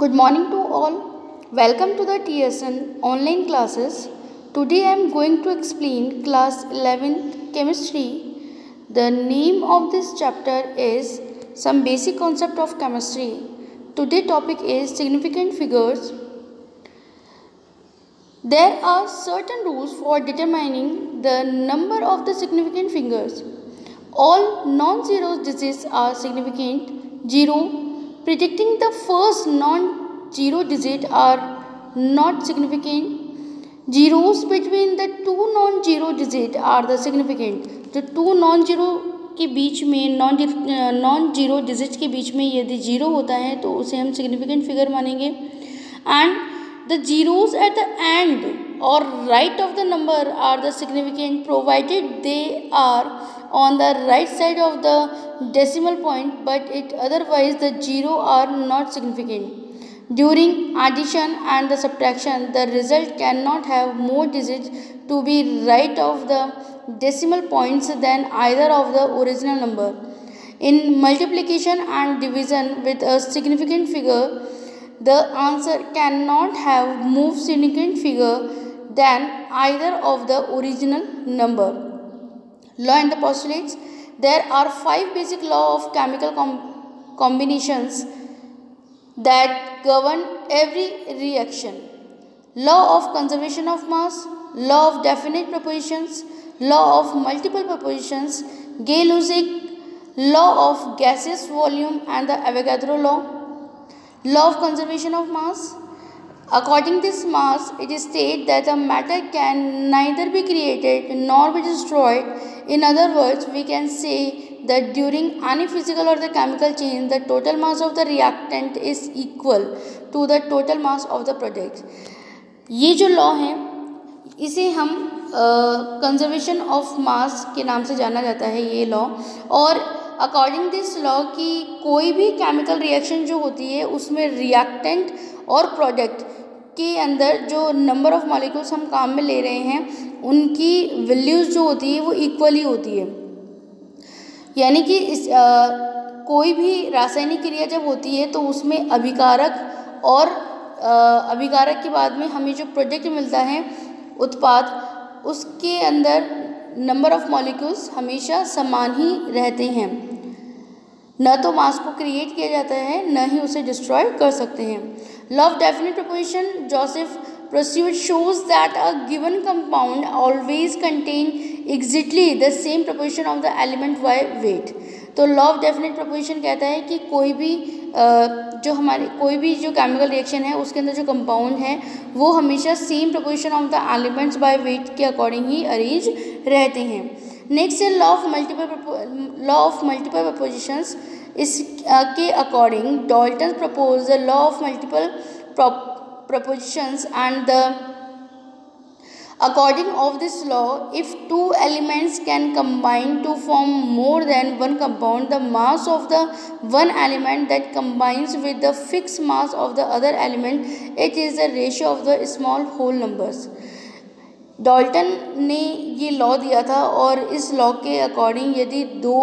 Good morning to all. Welcome to the TSN online classes. Today I am going to explain class 11th chemistry. The name of this chapter is some basic concept of chemistry. Today topic is significant figures. There are certain rules for determining the number of the significant figures. All non-zero digits are significant. 0 predicting the first non-zero digit are not significant. Zeros between the two non-zero digit are the significant. तो to non-zero के बीच में non-zero digits के बीच में यदि zero होता है तो उसे हम significant figure मानेंगे. And the zeros at the end or right of the number are the significant provided they are on the right side of the decimal point, but it otherwise the zero are not significant. During addition and the subtraction, the result cannot have more digits to be right of the decimal points than either of the original number. In multiplication and division with a significant figure, the answer cannot have more significant figure than either of the original number. Law and the postulates. There are 5 basic laws of chemical combinations that govern every reaction. Law of conservation of mass, law of definite propositions, law of multiple propositions, Gay-Lussac, law of gaseous volume and the Avogadro law. Law of conservation of mass. According to this mass, it is stated that the matter can neither be created nor be destroyed. In other words, we can say that during any physical or the chemical change, the total mass of the reactant is equal to the total mass of the product. ये जो law है इसे हम conservation of mass के नाम से जाना जाता है ये लॉ. और अकॉर्डिंग दिस लॉ की कोई भी केमिकल रिएक्शन जो होती है उसमें रिएक्टेंट और प्रोडक्ट के अंदर जो नंबर ऑफ मॉलिक्यूल्स हम काम में ले रहे हैं उनकी वैल्यूज़ जो होती है वो इक्वली होती है. यानी कि कोई भी रासायनिक क्रिया जब होती है तो उसमें अभिकारक और अभिकारक के बाद में हमें जो प्रोडक्ट मिलता है उत्पाद उसके अंदर नंबर ऑफ मॉलिक्यूल्स हमेशा समान ही रहते हैं. न तो मास को क्रिएट किया जाता है न ही उसे डिस्ट्रॉय कर सकते हैं. Law of definite proportion Joseph pursuit shows that a given compound always contain exactly the same proportion of the element by weight. तो लॉ ऑफ डेफिनेट प्रोपोर्शन कहता है कि कोई भी जो केमिकल रिएक्शन है उसके अंदर जो कंपाउंड है वो हमेशा same proportion of the elements by weight के अकॉर्डिंग ही अरेंज रहते हैं. नेक्स्ट है लॉ ऑफ मल्टीपल प्रपोजिशंस. इसके according Dalton propose the law of multiple propositions, and according of this law, if two elements can combine to form more than one compound, the mass of the one element that combines with the fixed mass of the other element, it is the ratio of the small whole numbers. Dalton ने ये law दिया था और इस law के according यदि दो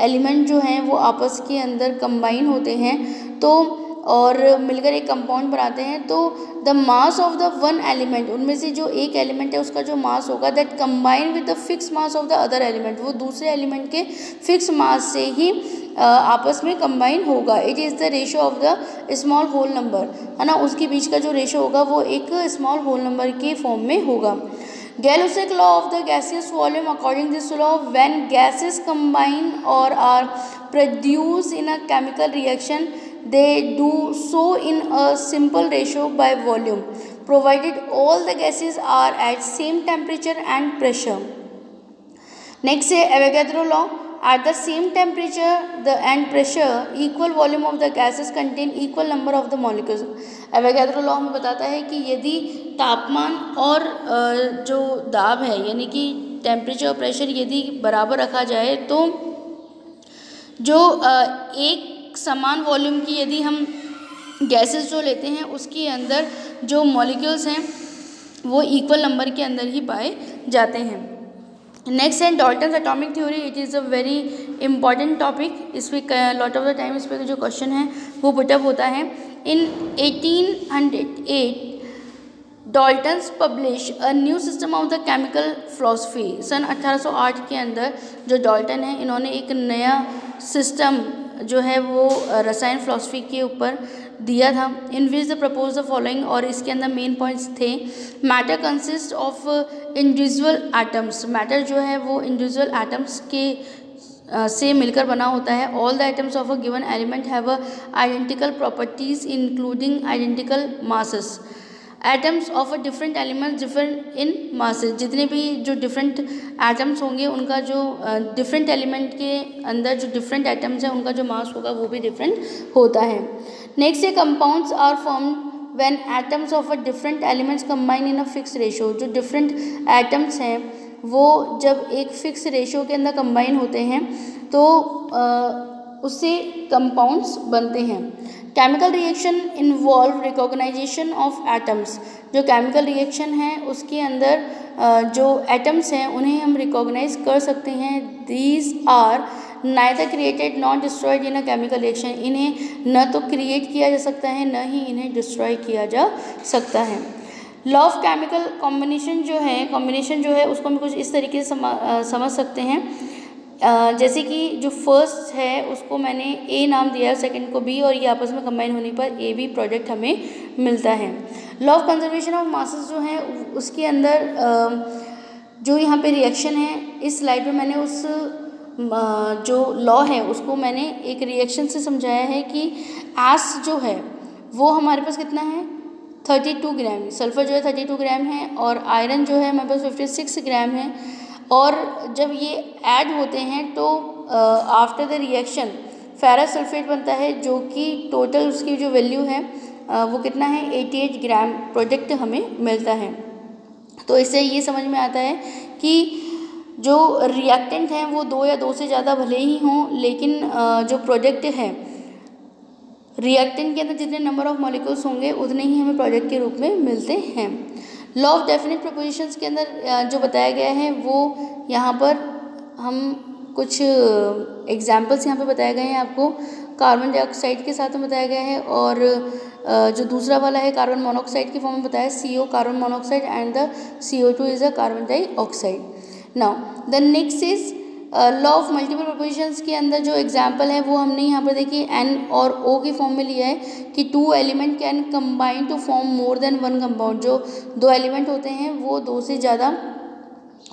element जो हैं वो आपस के अंदर कंबाइन होते हैं तो और मिलकर एक कंपाउंड बनाते हैं तो the mass of the one element उनमें से जो एक एलिमेंट है उसका जो मास होगा that combine with the fix mass of the other element वो दूसरे एलिमेंट के फिक्स मास से ही आपस में कंबाइन होगा. It is the ratio of the small whole number है ना. उसके बीच का जो रेशियो होगा वो एक स्मॉल होल नंबर के फॉर्म में होगा. Gay-Lussac law of the gaseous volume. According to this law, when gases combine or are produced in a chemical reaction, they do so in a simple ratio by volume, provided all the gases are at same temperature and pressure. Next है Avogadro law. At the same temperature and pressure, equal volume of the gases contain equal number of the molecules. Avogadro law हमें बताता है कि यदि तापमान और जो दाब है यानी कि टेम्परेचर और प्रेशर यदि बराबर रखा जाए तो जो एक समान वॉल्यूम की यदि हम गैसेस जो लेते हैं उसके अंदर जो मॉलिक्यूल्स हैं वो इक्वल नंबर के अंदर ही पाए जाते हैं. नेक्स्ट है Dalton's atomic theory. It is a very important topic. इस पर लॉट ऑफ द टाइम इस पर जो क्वेश्चन है वो पुटअप होता है. In 1808 Dalton's publish a new system of the chemical philosophy। सन 1808 के अंदर जो डाल्टन है इन्होंने एक नया सिस्टम जो है वो रसायन फिलॉसफी के ऊपर दिया था। In which the propose the following, और इसके अंदर मेन पॉइंट्स थे। Matter consist of individual atoms, matter जो है वो इंडिविजुअल एटम्स के से मिलकर बना होता है। All the items of a given element have a identical properties including identical masses. Atoms of a different elements different in masses, जितने भी जो डिफरेंट एटम्स होंगे उनका जो डिफरेंट एलिमेंट के अंदर जो डिफरेंट एटम्स हैं उनका जो मास होगा वो भी डिफरेंट होता है। नेक्स्ट है compounds are formed when atoms of a different elements combine in a fix ratio. जो डिफरेंट एटम्स हैं वो जब एक फिक्स रेशो के अंदर कंबाइन होते हैं तो उससे कंपाउंड्स बनते हैं। Chemical reaction involve recognization of atoms, जो केमिकल रिएक्शन है उसके अंदर जो एटम्स हैं उन्हें हम रिकॉग्नाइज कर सकते हैं। These are neither created not destroyed in a chemical reaction, इन्हें न तो क्रिएट किया जा सकता है न ही इन्हें डिस्ट्रॉय किया जा सकता है। लॉ ऑफ केमिकल कॉम्बिनेशन जो है उसको हम कुछ इस तरीके से समझ सकते हैं। जैसे कि जो फर्स्ट है उसको मैंने ए नाम दिया, सेकंड को बी, और ये आपस में कंबाइन होने पर ए बी प्रोडक्ट हमें मिलता है। Law of conservation of masses जो है उसके अंदर जो यहाँ पे रिएक्शन है, इस स्लाइड में मैंने उस जो लॉ है उसको मैंने एक रिएक्शन से समझाया है कि एस जो है वो हमारे पास कितना है 32 ग्राम, सल्फर जो है 32 ग्राम है, और आयरन जो है हमारे पास 56 ग्राम है। और जब ये ऐड होते हैं तो after the reaction ferrous sulphate बनता है, जो कि टोटल उसकी जो वैल्यू है वो कितना है 88 ग्राम प्रोडक्ट हमें मिलता है। तो इससे ये समझ में आता है कि जो रिएक्टेंट हैं वो 2 या 2 से ज़्यादा भले ही हों, लेकिन जो प्रोडक्ट है रिएक्टेंट के अंदर जितने नंबर ऑफ मॉलिक्यूल्स होंगे उतने ही हमें प्रोडक्ट के रूप में मिलते हैं। लॉ ऑफ डेफिनेट प्रोपोजिशंस के अंदर जो बताया गया है वो यहाँ पर हम कुछ एग्जाम्पल्स यहाँ पे बताए गए हैं आपको। कार्बन डाइऑक्साइड के साथ में बताया गया है, और जो दूसरा वाला है कार्बन मोनोऑक्साइड के फॉर्म में बताया CO carbon monoxide and the CO2 is a carbon dioxide. Now the next is law of multiple propositions के अंदर जो एग्जाम्पल है वो हमने यहाँ पर देखिए N और O के फॉर्म में लिया है कि 2 element can combine to form more than 1 compound. जो 2 एलिमेंट होते हैं वो 2 से ज़्यादा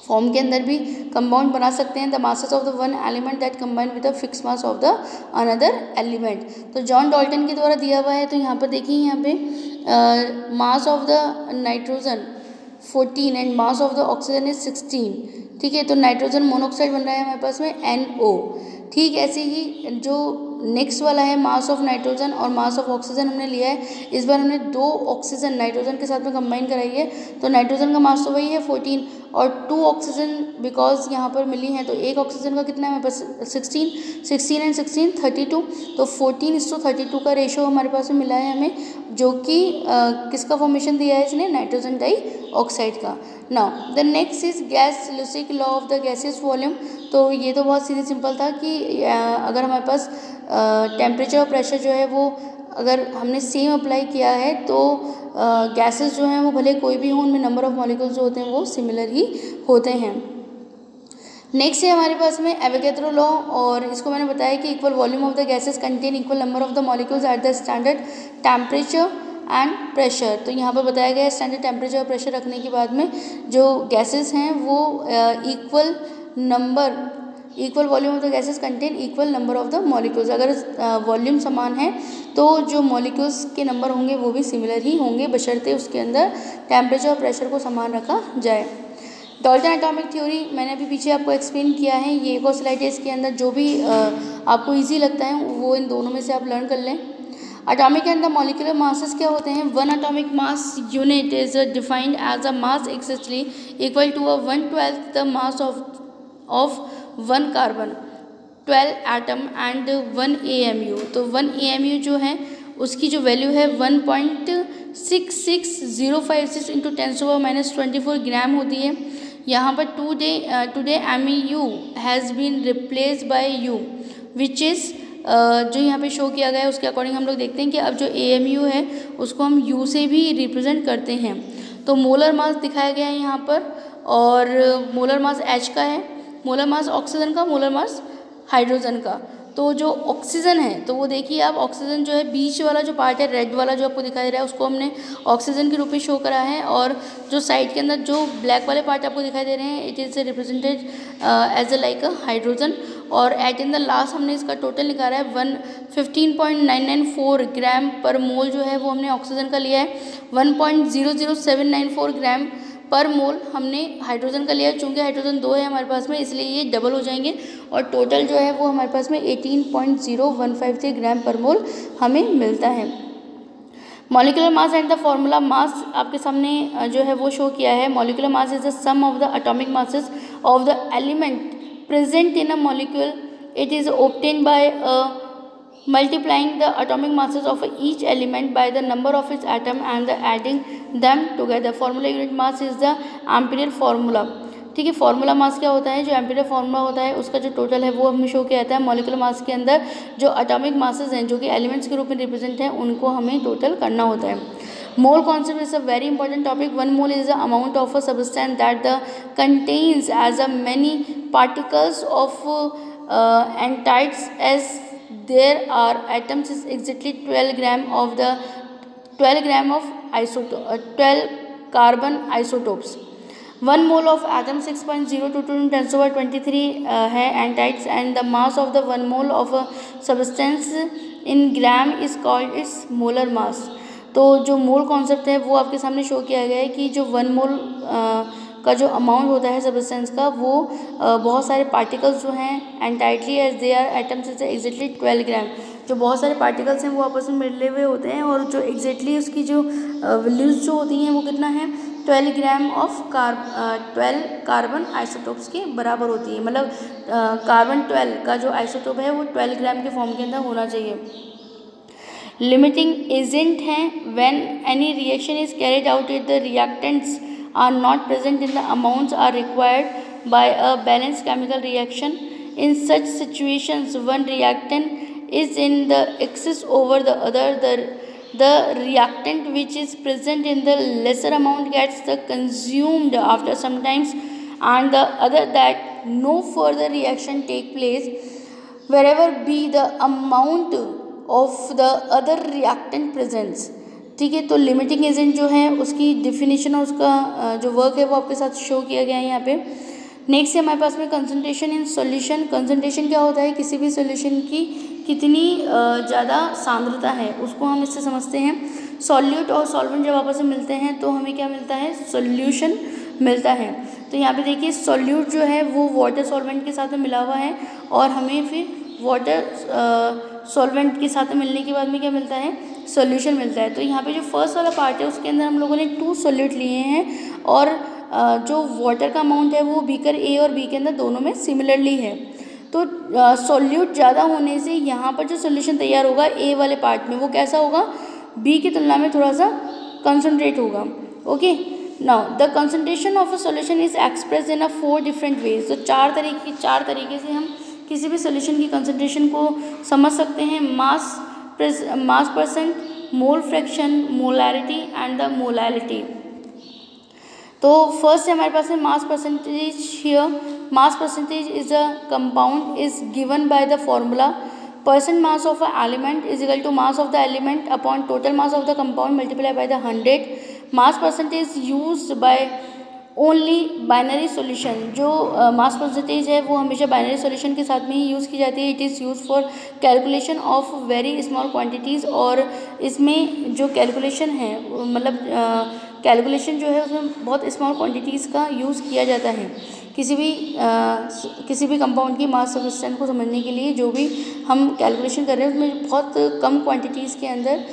फॉर्म के अंदर भी कंपाउंड बना सकते हैं। The masses of the one element that combine with the fix mass of the another element. तो जॉन डाल्टन के द्वारा दिया हुआ है। तो यहाँ पर देखिए यहाँ पे मास of the nitrogen 14 and mass of the oxygen is 16। ठीक है, तो नाइट्रोजन मोनोऑक्साइड बन रहा है हमारे पास में NO। ठीक, ऐसे ही जो नेक्स्ट वाला है मास ऑफ नाइट्रोजन और मास ऑफ ऑक्सीजन हमने लिया है। इस बार हमने 2 ऑक्सीजन नाइट्रोजन के साथ में कंबाइन कराई है, तो नाइट्रोजन का मास तो वही है 14 और 2 ऑक्सीजन बिकॉज यहाँ पर मिली हैं, तो एक ऑक्सीजन का कितना है हमारे पास 16 एंड 16 32। तो 14:32 का रेशो हमारे पास में मिला है हमें, जो कि किसका फॉर्मेशन दिया है इसने, नाइट्रोजन डाइऑक्साइड का। Now the next is Gay Lussac's law of the gases volume. तो ये तो बहुत सीधी सिंपल था कि अगर हमारे पास टेम्परेचर और प्रेशर जो है वो अगर हमने सेम अप्लाई किया है तो गैसेस जो हैं वो भले कोई भी हो उनमें नंबर ऑफ मॉलिक्यूल्स जो होते हैं वो सिमिलर ही होते हैं। नेक्स्ट है हमारे पास में एवोगैड्रो लॉ, और इसको मैंने बताया कि equal volume of the gases contain equal number of the molecules at the standard temperature and pressure. तो यहाँ पर बताया गया है स्टैंडर्ड टेम्परेचर और प्रेशर रखने के बाद में जो गैसेस हैं वो equal volume of the gases contain equal number of the molecules. अगर वॉल्यूम समान है तो जो मॉलिक्यूल्स के नंबर होंगे वो भी सिमिलर ही होंगे, बशर्ते उसके अंदर टेम्परेचर और प्रेशर को समान रखा जाए। डाल्टन एटॉमिक थ्योरी मैंने अभी पीछे आपको एक्सप्लेन किया है, ये एक और स्लाइड है, इसके अंदर जो भी आपको ईजी लगता है वो इन दोनों में से आप लर्न कर लें। एटॉमिक के अंदर मॉलिक्यूलर मासेस क्या होते हैं, 1 atomic mass unit is defined as a mass exactly equal to 1/12 the mass of 1 carbon 12 atom and 1 AMU। तो 1 AMU जो है उसकी जो वैल्यू है 1.66056 इंटू 10⁻⁻24 ग्राम होती है। यहाँ पर today MEU has been replace by U which is जो यहाँ पे शो किया गया है उसके अकॉर्डिंग हम लोग देखते हैं कि अब जो AMU है उसको हम U से भी रिप्रेजेंट करते हैं। तो मोलर मास दिखाया गया है यहाँ पर, और मोलर मास H का है, मोलर मास ऑक्सीजन का, मोलर मास हाइड्रोजन का। तो जो ऑक्सीजन है तो वो देखिए आप, ऑक्सीजन जो है बीच वाला जो पार्ट है रेड वाला जो आपको दिखाई दे रहा है उसको हमने ऑक्सीजन के रूप में शो करा है, और जो साइड के अंदर जो ब्लैक वाले पार्ट आपको दिखाई दे रहे हैं it is represented as a like a hydrogen. और एट इन द लास्ट हमने इसका टोटल निकाला है 115.994 ग्राम पर मोल जो है वो हमने ऑक्सीजन का लिया है, 1.00794 ग्राम पर मोल हमने हाइड्रोजन का लिया है। चूँकि हाइड्रोजन 2 है हमारे पास में इसलिए ये डबल हो जाएंगे, और टोटल जो है वो हमारे पास में 18.0153 ग्राम पर मोल हमें मिलता है। Molecular mass and the formula mass आपके सामने जो है वो शो किया है। Molecular mass is the sum of the atomic masses of the element present in a molecule. It is obtained by multiplying the atomic masses of each element by the number of its atom and the adding them together. Formula unit mass is the ampere formula. ठीक है, formula mass क्या होता है, जो ampere formula होता है उसका जो टोटल है वो हमें शो किया जाता है। मॉलिक्यूलर मास के अंदर जो एटॉमिक मासेस हैं जो कि एलिमेंट्स के रूप में रिप्रेजेंट हैं उनको हमें टोटल करना होता है। Mole concept is a very important topic. 1 mole is the amount of a substance that contains as many particles of entities as there are atoms is exactly 12 gram of the 12 gram of isotope 12 carbon isotopes. 1 mole of atom 6.022 × 10⁻23 है entities, and the mass of the 1 mole of a substance in gram is called its molar mass. तो जो mole concept है वो आपके सामने show किया गया है कि जो 1 मोल का जो अमाउंट होता है सब्सटेंस का वो बहुत सारे पार्टिकल्स जो हैं entirely as they are atoms is exactly 12 gram. जो बहुत सारे पार्टिकल्स हैं वो आपस में मिले हुए होते हैं, और जो एक्जैक्टली उसकी जो वैल्यूज जो होती हैं वो कितना है 12 ग्राम ऑफ 12 कार्बन आइसोटोप्स के बराबर होती है। मतलब कार्बन 12 का जो आइसोटोप है वो 12 ग्राम के फॉर्म के अंदर होना चाहिए। लिमिटिंग एजेंट हैं when any reaction is carried out if the reactants are not present in the amounts are required by a balance chemical reaction. In such situations one reactant is in the excess over the other, the reactant which is present in the lesser amount gets the consumed after some times, and the other that no further reaction take place wherever be the amount of the other reactant presence। ठीक है, तो limiting agent जो है उसकी definition और उसका जो work है वो आपके साथ शो किया गया है यहाँ पे। नेक्स्ट है हमारे पास में कंसंट्रेशन इन सॉल्यूशन। कंसंट्रेशन क्या होता है, किसी भी सॉल्यूशन की कितनी ज़्यादा सांद्रता है उसको हम इससे समझते हैं। सॉल्यूट और सॉल्वेंट जब आपस में मिलते हैं तो हमें क्या मिलता है, सॉल्यूशन मिलता है। तो यहाँ पे देखिए सॉल्यूट जो है वो वाटर सॉल्वेंट के साथ में मिला हुआ है, और हमें फिर वाटर सॉल्वेंट के साथ में मिलने के बाद में क्या मिलता है, सॉल्यूशन मिलता है। तो यहाँ पे जो फर्स्ट वाला पार्ट है उसके अंदर हम लोगों ने 2 सॉल्यूट लिए हैं, और जो वाटर का अमाउंट है वो बीकर ए और बी के अंदर दोनों में सिमिलरली है। तो सॉल्यूट ज़्यादा होने से यहाँ पर जो सॉल्यूशन तैयार होगा ए वाले पार्ट में वो कैसा होगा, बी की तुलना में थोड़ा सा कंसनट्रेट होगा। Okay, now the concentration of a solution is express in 4 different ways. तो 4 तरीके से हम किसी भी सॉल्यूशन की कंसंट्रेशन को समझ सकते हैं। Mass percent, mole fraction, molarity and the molality. तो फर्स्ट है हमारे पास है mass percentage. Here mass percentage is a compound is given by the formula percent mass of a element is equal to mass of the element upon total mass of the compound multiply by the 100। Mass percentage used by only binary solution. जो mass percentage है वो हमेशा binary solution के साथ में ही use की जाती है। It is use for calculation of very small quantities, और इसमें जो कैलकुलेशन है मतलब कैलकुलेशन जो है उसमें बहुत स्मॉल क्वांटिटीज़ का यूज़ किया जाता है। किसी भी कंपाउंड की मास सब्सटेंस को समझने के लिए जो भी हम कैलकुलेशन कर रहे हैं उसमें बहुत कम क्वांटिटीज़ के अंदर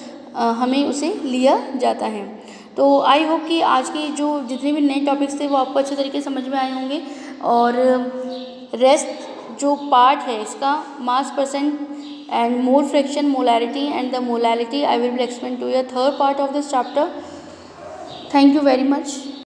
हमें उसे लिया जाता है। तो आई होप कि आज के जो जितने भी नए टॉपिक्स थे वो आपको अच्छे तरीके से समझ में आए होंगे, और रेस्ट जो पार्ट है इसका mass percent and mole fraction, molarity and the molality I will explain to your third part of this chapter. Thank you very much.